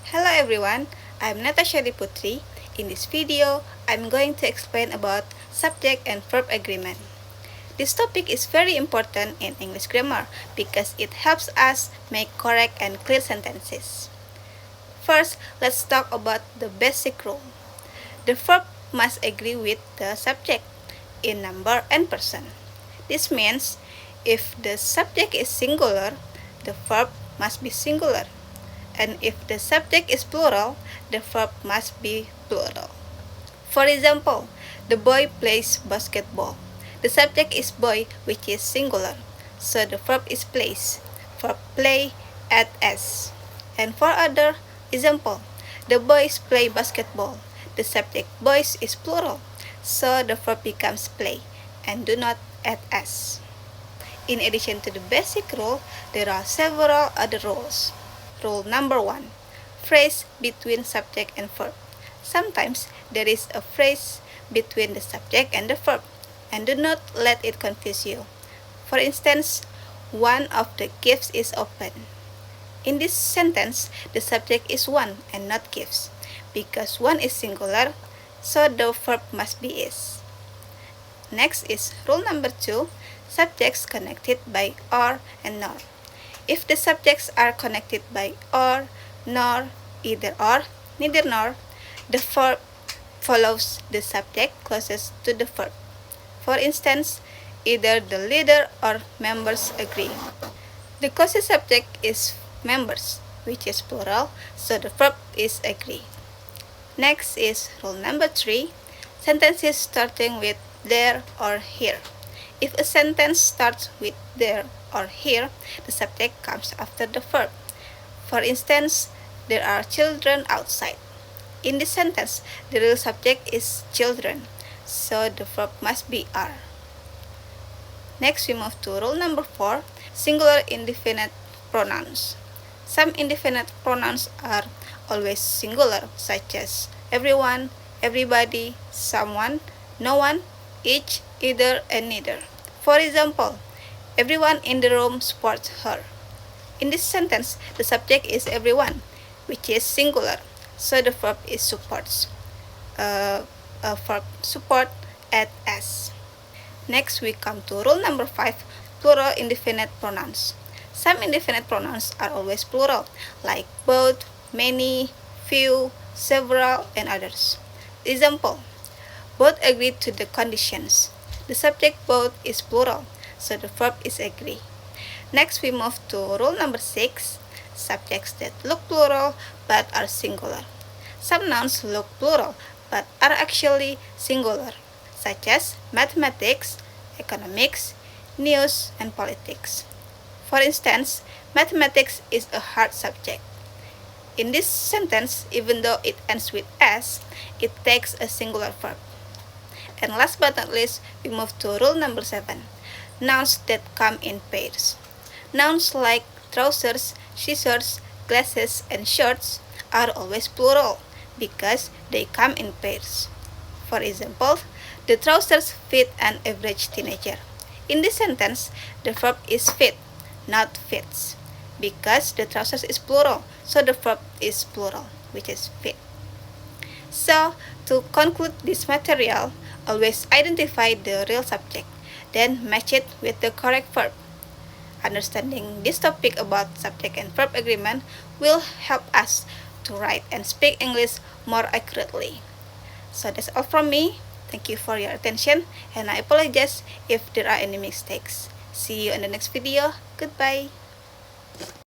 Hello everyone, I'm Natasya Putri. In this video, I'm going to explain about subject and verb agreement. This topic is very important in English grammar because it helps us make correct and clear sentences. First, let's talk about the basic rule. The verb must agree with the subject in number and person. This means if the subject is singular, the verb must be singular. And if the subject is plural, the verb must be plural. For example, the boy plays basketball. The subject is boy, which is singular, so the verb is plays. Verb play at s. And for other example, the boys play basketball. The subject boys is plural, so the verb becomes play and do not add s. In addition to the basic rule, there are several other rules. Rule number 1. Phrase between subject and verb. Sometimes there is a phrase between the subject and the verb, and do not let it confuse you. For instance, one of the gifts is open. In this sentence, the subject is one and not gifts, because one is singular, so the verb must be is. Next is rule number 2, subjects connected by or and nor. If the subjects are connected by or, nor, either or, neither nor, the verb follows the subject closest to the verb. For instance, either the leader or members agree. The closest subject is members, which is plural, so the verb is agree. Next is rule number 3, sentences starting with there or here. If a sentence starts with there or here, the subject comes after the verb. For instance, there are children outside. In this sentence, the real subject is children, so the verb must be are. Next, we move to rule number 4, singular indefinite pronouns. Some indefinite pronouns are always singular, such as everyone, everybody, someone, no one, each, either, and neither. For example, everyone in the room supports her. In this sentence, the subject is everyone, which is singular, so the verb is supports. Verb support at s. Next, we come to rule number 5, plural indefinite pronouns. Some indefinite pronouns are always plural, like both, many, few, several, and others. Example, both agree to the conditions. The subject both is plural, so the verb is agree. Next, we move to rule number 6, subjects that look plural but are singular. Some nouns look plural but are actually singular, such as mathematics, economics, news, and politics. For instance, mathematics is a hard subject. In this sentence, even though it ends with s, it takes a singular verb. And last but not least, we move to rule number 7, nouns that come in pairs. Nouns like trousers, scissors, glasses, and shirts are always plural because they come in pairs. For example, the trousers fit an average teenager. In this sentence, the verb is fit, not fits, because the trousers is plural, so the verb is plural, which is fit. So, to conclude this material, always identify the real subject, then match it with the correct verb. Understanding this topic about subject and verb agreement will help us to write and speak English more accurately. So that's all from me. Thank you for your attention, and I apologize if there are any mistakes. See you in the next video. Goodbye.